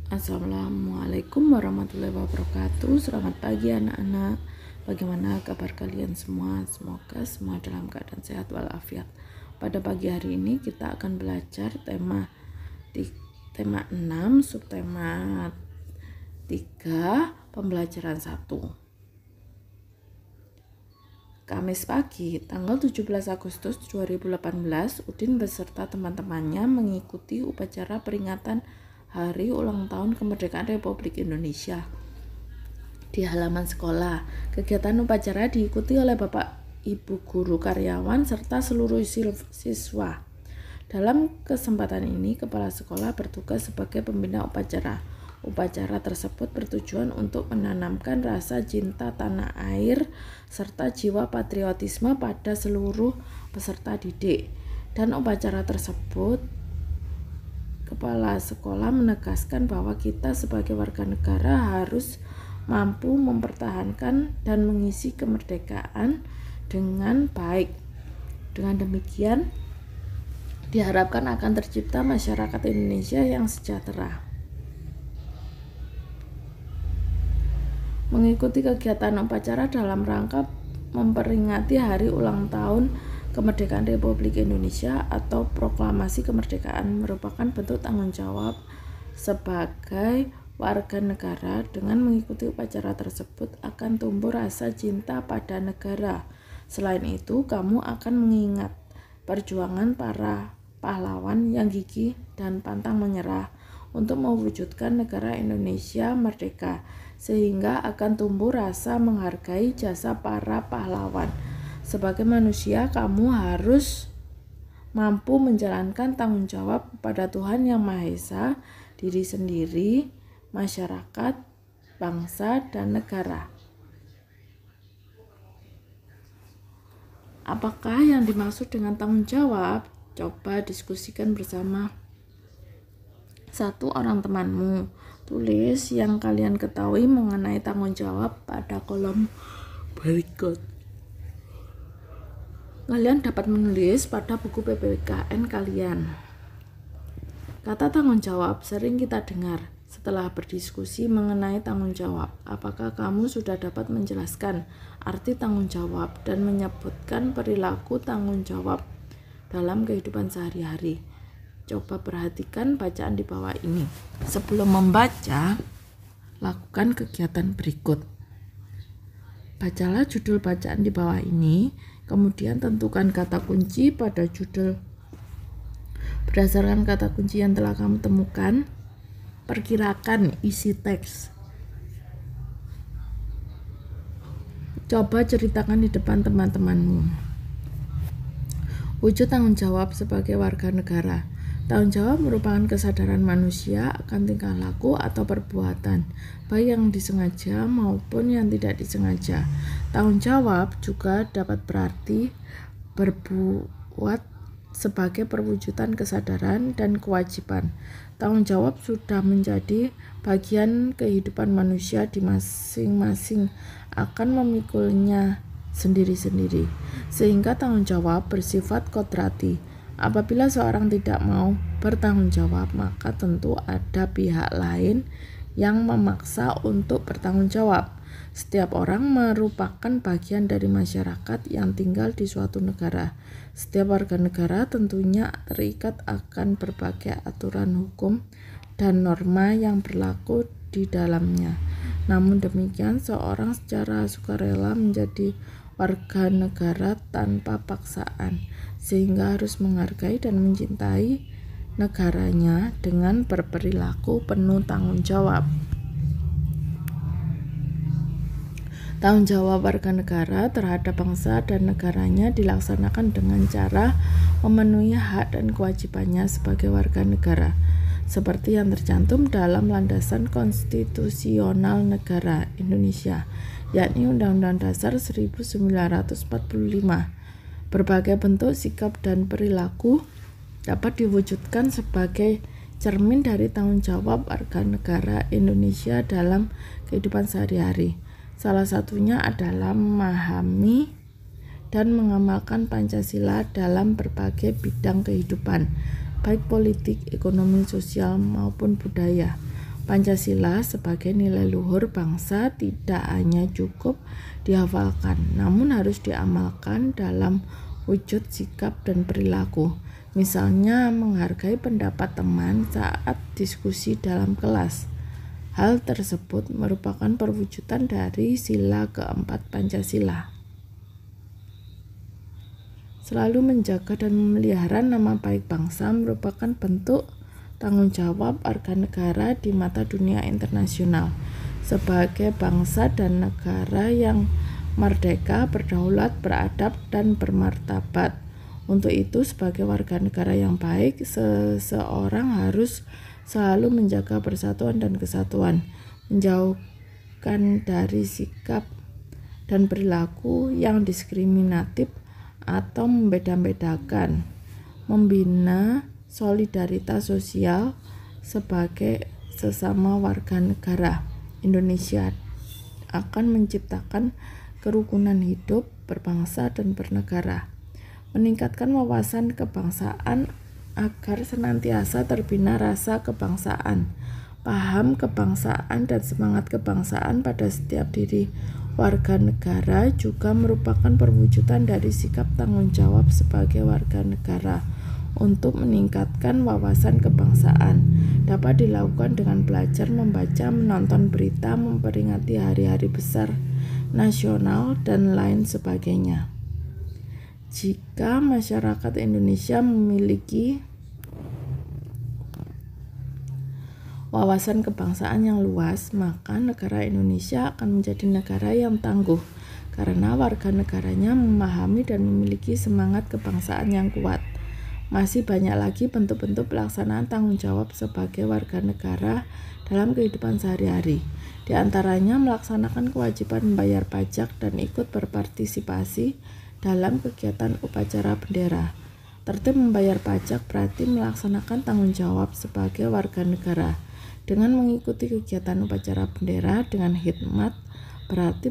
Assalamualaikum warahmatullahi wabarakatuh. Selamat pagi anak-anak. Bagaimana kabar kalian semua? Semoga semua dalam keadaan sehat walafiat. Pada pagi hari ini kita akan belajar tema 6, subtema 3, pembelajaran 1. Kamis pagi, tanggal 17 Agustus 2018, Udin beserta teman-temannya mengikuti upacara peringatan Hari Ulang Tahun Kemerdekaan Republik Indonesia di halaman sekolah. Kegiatan upacara diikuti oleh Bapak, Ibu guru, karyawan, serta seluruh siswa. Dalam kesempatan ini, kepala sekolah bertugas sebagai pembina upacara. Upacara tersebut bertujuan untuk menanamkan rasa cinta tanah air serta jiwa patriotisme pada seluruh peserta didik. Dan upacara tersebut, kepala sekolah menegaskan bahwa kita sebagai warga negara harus mampu mempertahankan dan mengisi kemerdekaan dengan baik. Dengan demikian, diharapkan akan tercipta masyarakat Indonesia yang sejahtera. Mengikuti kegiatan upacara dalam rangka memperingati Hari Ulang Tahun Kemerdekaan Republik Indonesia atau Proklamasi Kemerdekaan merupakan bentuk tanggung jawab sebagai warga negara. Dengan mengikuti upacara tersebut akan tumbuh rasa cinta pada negara. Selain itu, kamu akan mengingat perjuangan para pahlawan yang gigih dan pantang menyerah untuk mewujudkan negara Indonesia merdeka, sehingga akan tumbuh rasa menghargai jasa para pahlawan. Sebagai manusia, kamu harus mampu menjalankan tanggung jawab kepada Tuhan Yang Maha Esa, diri sendiri, masyarakat, bangsa, dan negara. Apakah yang dimaksud dengan tanggung jawab? Coba diskusikan bersama satu orang temanmu. Tulis yang kalian ketahui mengenai tanggung jawab pada kolom berikut. Kalian dapat menulis pada buku PPKN kalian. Kata tanggung jawab sering kita dengar. Setelah berdiskusi mengenai tanggung jawab, apakah kamu sudah dapat menjelaskan arti tanggung jawab dan menyebutkan perilaku tanggung jawab dalam kehidupan sehari-hari? Coba perhatikan bacaan di bawah ini. Sebelum membaca, lakukan kegiatan berikut. Bacalah judul bacaan di bawah ini, kemudian tentukan kata kunci pada judul. Berdasarkan kata kunci yang telah kamu temukan, perkirakan isi teks. Coba ceritakan di depan teman-temanmu. Wujud tanggung jawab sebagai warga negara. Tanggung jawab merupakan kesadaran manusia akan tingkah laku atau perbuatan, baik yang disengaja maupun yang tidak disengaja. Tanggung jawab juga dapat berarti berbuat sebagai perwujudan kesadaran dan kewajiban. Tanggung jawab sudah menjadi bagian kehidupan manusia di masing-masing akan memikulnya sendiri-sendiri, sehingga tanggung jawab bersifat kodrati. Apabila seorang tidak mau bertanggung jawab, maka tentu ada pihak lain yang memaksa untuk bertanggung jawab. Setiap orang merupakan bagian dari masyarakat yang tinggal di suatu negara. Setiap warga negara tentunya terikat akan berbagai aturan hukum dan norma yang berlaku di dalamnya. Namun demikian, seorang secara sukarela menjadi warga negara tanpa paksaan, sehingga harus menghargai dan mencintai negaranya dengan berperilaku penuh tanggung jawab. Tanggung jawab warga negara terhadap bangsa dan negaranya dilaksanakan dengan cara memenuhi hak dan kewajibannya sebagai warga negara, seperti yang tercantum dalam landasan konstitusional negara Indonesia, yakni Undang-Undang Dasar 1945. Berbagai bentuk sikap dan perilaku dapat diwujudkan sebagai cermin dari tanggung jawab warga negara Indonesia dalam kehidupan sehari-hari. Salah satunya adalah memahami dan mengamalkan Pancasila dalam berbagai bidang kehidupan, baik politik, ekonomi, sosial, maupun budaya. Pancasila sebagai nilai luhur bangsa tidak hanya cukup dihafalkan, namun harus diamalkan dalam wujud sikap dan perilaku. Misalnya menghargai pendapat teman saat diskusi dalam kelas. Hal tersebut merupakan perwujudan dari sila keempat Pancasila. Selalu menjaga dan memelihara nama baik bangsa merupakan bentuk tanggung jawab warga negara di mata dunia internasional sebagai bangsa dan negara yang merdeka, berdaulat, beradab, dan bermartabat. Untuk itu, sebagai warga negara yang baik, seseorang harus selalu menjaga persatuan dan kesatuan, menjauhkan dari sikap dan perilaku yang diskriminatif atau membeda-bedakan, membina solidaritas sosial sebagai sesama warga negara. Indonesia akan menciptakan kerukunan hidup berbangsa dan bernegara, meningkatkan wawasan kebangsaan agar senantiasa terbina rasa kebangsaan, paham kebangsaan dan semangat kebangsaan pada setiap diri warga negara juga merupakan perwujudan dari sikap tanggung jawab sebagai warga negara. Untuk meningkatkan wawasan kebangsaan dapat dilakukan dengan belajar, membaca, menonton berita, memperingati hari-hari besar nasional, dan lain sebagainya. Jika masyarakat Indonesia memiliki wawasan kebangsaan yang luas, maka negara Indonesia akan menjadi negara yang tangguh karena warga negaranya memahami dan memiliki semangat kebangsaan yang kuat. Masih banyak lagi bentuk-bentuk pelaksanaan tanggung jawab sebagai warga negara dalam kehidupan sehari-hari. Di antaranya melaksanakan kewajiban membayar pajak dan ikut berpartisipasi dalam kegiatan upacara bendera. Tertib membayar pajak berarti melaksanakan tanggung jawab sebagai warga negara. Dengan mengikuti kegiatan upacara bendera dengan hikmat berarti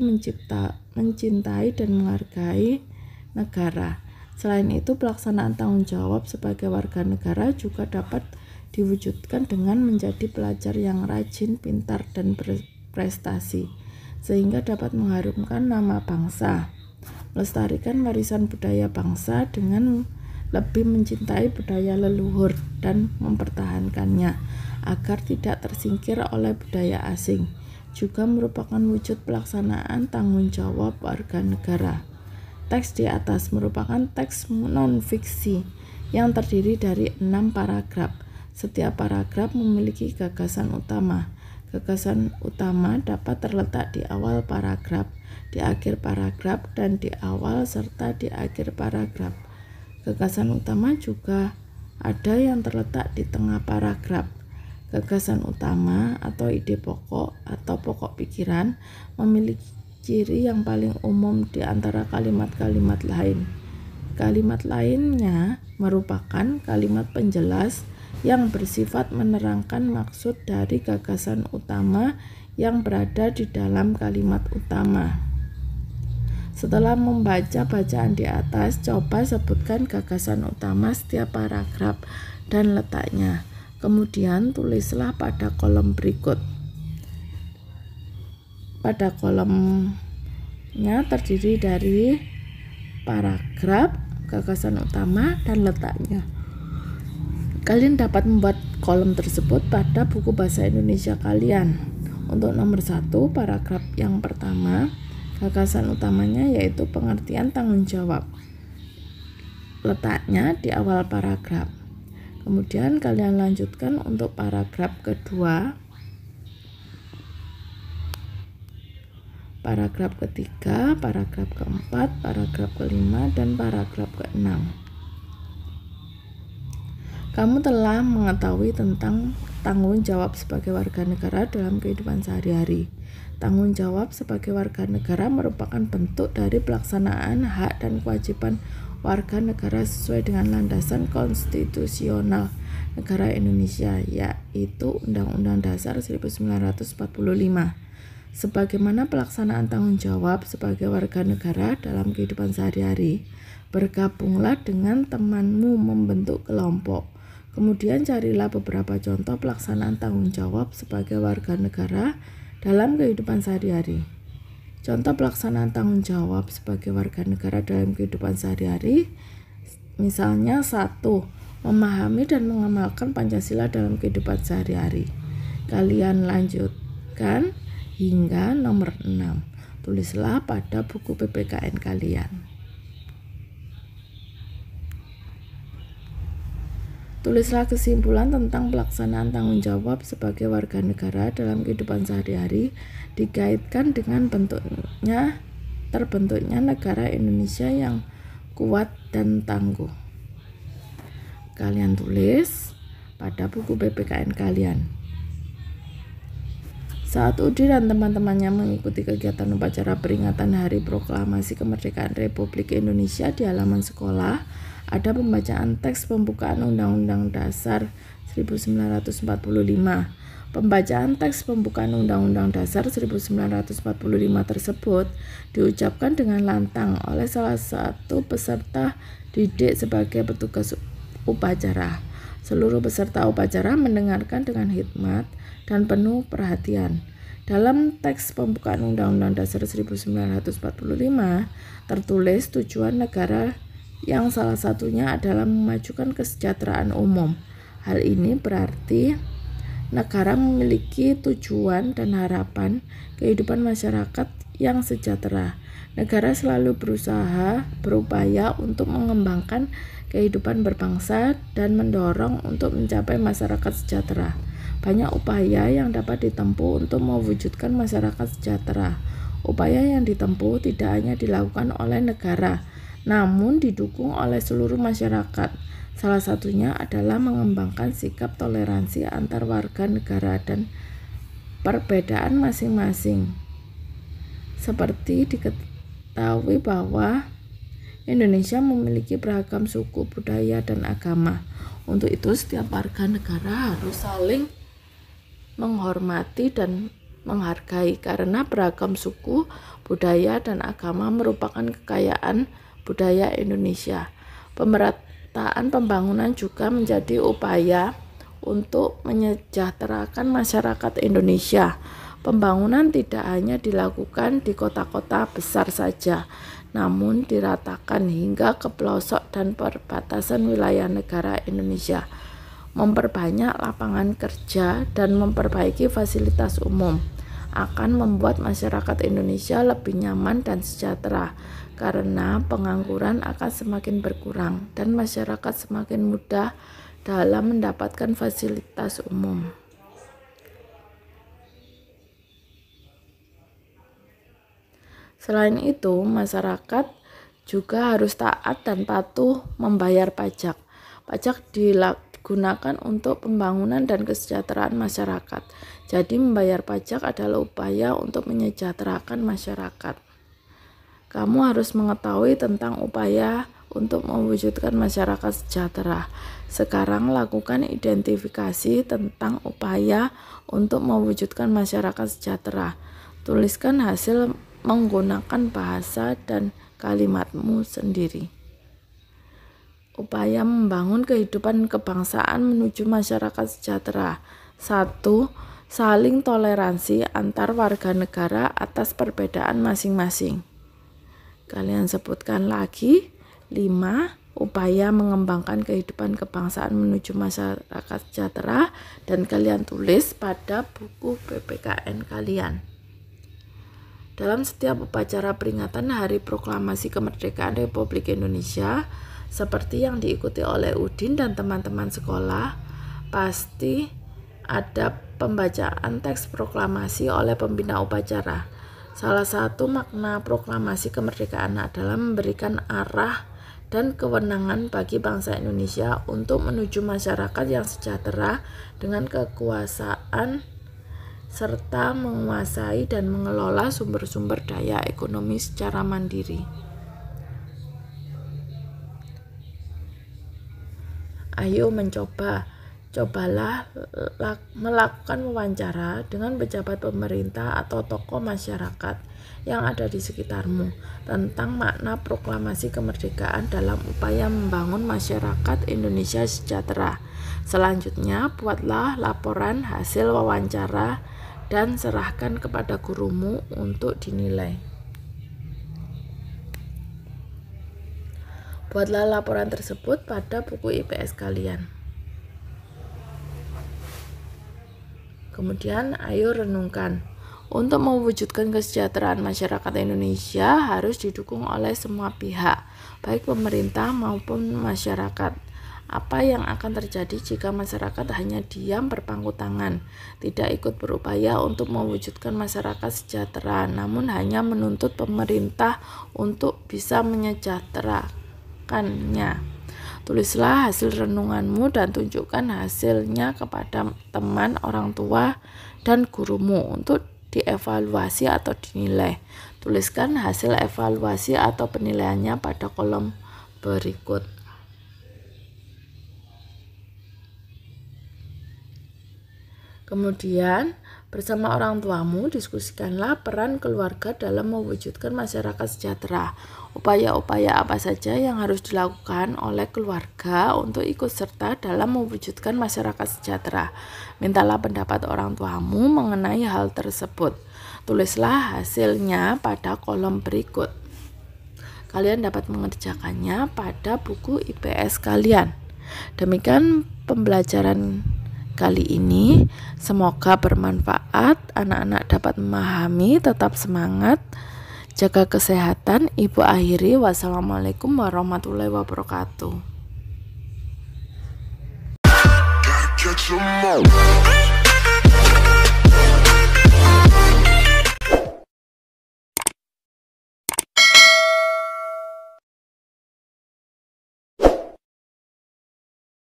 mencintai dan menghargai negara. Selain itu, pelaksanaan tanggung jawab sebagai warga negara juga dapat diwujudkan dengan menjadi pelajar yang rajin, pintar, dan berprestasi, sehingga dapat mengharumkan nama bangsa, melestarikan warisan budaya bangsa dengan lebih mencintai budaya leluhur dan mempertahankannya agar tidak tersingkir oleh budaya asing, juga merupakan wujud pelaksanaan tanggung jawab warga negara. Teks di atas merupakan teks non-fiksi yang terdiri dari 6 paragraf. Setiap paragraf memiliki gagasan utama. Gagasan utama dapat terletak di awal paragraf, di akhir paragraf, dan di awal serta di akhir paragraf. Gagasan utama juga ada yang terletak di tengah paragraf. Gagasan utama atau ide pokok atau pokok pikiran memiliki ciri yang paling umum di antara kalimat-kalimat lain. Kalimat lainnya merupakan kalimat penjelas yang bersifat menerangkan maksud dari gagasan utama yang berada di dalam kalimat utama. Setelah membaca bacaan di atas, coba sebutkan gagasan utama setiap paragraf dan letaknya. Kemudian tulislah pada kolom berikut. Pada kolomnya terdiri dari paragraf, gagasan utama, dan letaknya. Kalian dapat membuat kolom tersebut pada buku bahasa Indonesia kalian. Untuk nomor 1, paragraf yang pertama, gagasan utamanya yaitu pengertian tanggung jawab. Letaknya di awal paragraf. Kemudian kalian lanjutkan untuk paragraf kedua, paragraf ketiga, paragraf keempat, paragraf kelima, dan paragraf keenam. Kamu telah mengetahui tentang tanggung jawab sebagai warga negara dalam kehidupan sehari-hari. Tanggung jawab sebagai warga negara merupakan bentuk dari pelaksanaan hak dan kewajiban warga negara sesuai dengan landasan konstitusional negara Indonesia, yaitu Undang-Undang Dasar 1945. Sebagaimana pelaksanaan tanggung jawab sebagai warga negara dalam kehidupan sehari-hari, bergabunglah dengan temanmu membentuk kelompok. Kemudian carilah beberapa contoh pelaksanaan tanggung jawab sebagai warga negara dalam kehidupan sehari-hari. Contoh pelaksanaan tanggung jawab sebagai warga negara dalam kehidupan sehari-hari, misalnya 1. Memahami dan mengamalkan Pancasila dalam kehidupan sehari-hari. Kalian lanjutkan hingga nomor 6. Tulislah pada buku PPKN kalian. Tulislah kesimpulan tentang pelaksanaan tanggung jawab sebagai warga negara dalam kehidupan sehari-hari dikaitkan dengan terbentuknya negara Indonesia yang kuat dan tangguh. Kalian tulis pada buku PPKN kalian. Saat Udi dan teman-temannya mengikuti kegiatan upacara peringatan Hari Proklamasi Kemerdekaan Republik Indonesia di halaman sekolah, ada pembacaan teks pembukaan Undang-Undang Dasar 1945. Pembacaan teks pembukaan Undang-Undang Dasar 1945 tersebut diucapkan dengan lantang oleh salah satu peserta didik sebagai petugas upacara. Seluruh peserta upacara mendengarkan dengan hikmat dan penuh perhatian. Dalam teks pembukaan Undang-Undang Dasar 1945 tertulis tujuan negara yang salah satunya adalah memajukan kesejahteraan umum. Hal ini berarti negara memiliki tujuan dan harapan kehidupan masyarakat yang sejahtera. Negara selalu berupaya untuk mengembangkan kehidupan berbangsa dan mendorong untuk mencapai masyarakat sejahtera. Banyak upaya yang dapat ditempuh untuk mewujudkan masyarakat sejahtera. Upaya yang ditempuh tidak hanya dilakukan oleh negara, namun didukung oleh seluruh masyarakat. Salah satunya adalah mengembangkan sikap toleransi antar warga negara dan perbedaan masing-masing. Seperti diketahui bahwa Indonesia memiliki beragam suku, budaya, dan agama. Untuk itu, setiap warga negara harus saling menghormati dan menghargai karena beragam suku, budaya, dan agama merupakan kekayaan budaya Indonesia. Pemerataan pembangunan juga menjadi upaya untuk menyejahterakan masyarakat Indonesia. Pembangunan tidak hanya dilakukan di kota-kota besar saja, namun diratakan hingga ke pelosok dan perbatasan wilayah negara Indonesia. Memperbanyak lapangan kerja dan memperbaiki fasilitas umum akan membuat masyarakat Indonesia lebih nyaman dan sejahtera, karena pengangguran akan semakin berkurang dan masyarakat semakin mudah dalam mendapatkan fasilitas umum. Selain itu, masyarakat juga harus taat dan patuh membayar pajak. Pajak digunakan untuk pembangunan dan kesejahteraan masyarakat. Jadi membayar pajak adalah upaya untuk menyejahterakan masyarakat. Kamu harus mengetahui tentang upaya untuk mewujudkan masyarakat sejahtera. Sekarang lakukan identifikasi tentang upaya untuk mewujudkan masyarakat sejahtera. Tuliskan hasil menggunakan bahasa dan kalimatmu sendiri. Upaya membangun kehidupan kebangsaan menuju masyarakat sejahtera. 1. Saling toleransi antar warga negara atas perbedaan masing-masing. Kalian sebutkan lagi. 5. Upaya mengembangkan kehidupan kebangsaan menuju masyarakat sejahtera, dan kalian tulis pada buku PPKN kalian. Dalam setiap upacara peringatan Hari Proklamasi Kemerdekaan Republik Indonesia, seperti yang diikuti oleh Udin dan teman-teman sekolah, pasti ada pembacaan teks proklamasi oleh pembina upacara. Salah satu makna proklamasi kemerdekaan adalah memberikan arah dan kewenangan bagi bangsa Indonesia untuk menuju masyarakat yang sejahtera dengan kekuasaan serta menguasai dan mengelola sumber-sumber daya ekonomi secara mandiri. Ayo mencoba, Cobalah melakukan wawancara dengan pejabat pemerintah atau tokoh masyarakat yang ada di sekitarmu tentang makna proklamasi kemerdekaan dalam upaya membangun masyarakat Indonesia sejahtera. Selanjutnya, buatlah laporan hasil wawancara dan serahkan kepada gurumu untuk dinilai. Buatlah laporan tersebut pada buku IPS kalian. Kemudian, ayo renungkan. Untuk mewujudkan kesejahteraan masyarakat Indonesia harus didukung oleh semua pihak, baik pemerintah maupun masyarakat. Apa yang akan terjadi jika masyarakat hanya diam berpangku tangan, tidak ikut berupaya untuk mewujudkan masyarakat sejahtera, namun hanya menuntut pemerintah untuk bisa menyejahterakannya? Tulislah hasil renunganmu dan tunjukkan hasilnya kepada teman, orang tua, dan gurumu untuk dievaluasi atau dinilai. Tuliskan hasil evaluasi atau penilaiannya pada kolom berikut. Kemudian, bersama orang tuamu, diskusikanlah peran keluarga dalam mewujudkan masyarakat sejahtera. Upaya-upaya apa saja yang harus dilakukan oleh keluarga untuk ikut serta dalam mewujudkan masyarakat sejahtera. Mintalah pendapat orang tuamu mengenai hal tersebut. Tulislah hasilnya pada kolom berikut. Kalian dapat mengerjakannya pada buku IPS kalian. Demikian pembelajaran kali ini, semoga bermanfaat, anak-anak dapat memahami, tetap semangat, jaga kesehatan. Ibu akhiri, wassalamualaikum warahmatullahi wabarakatuh.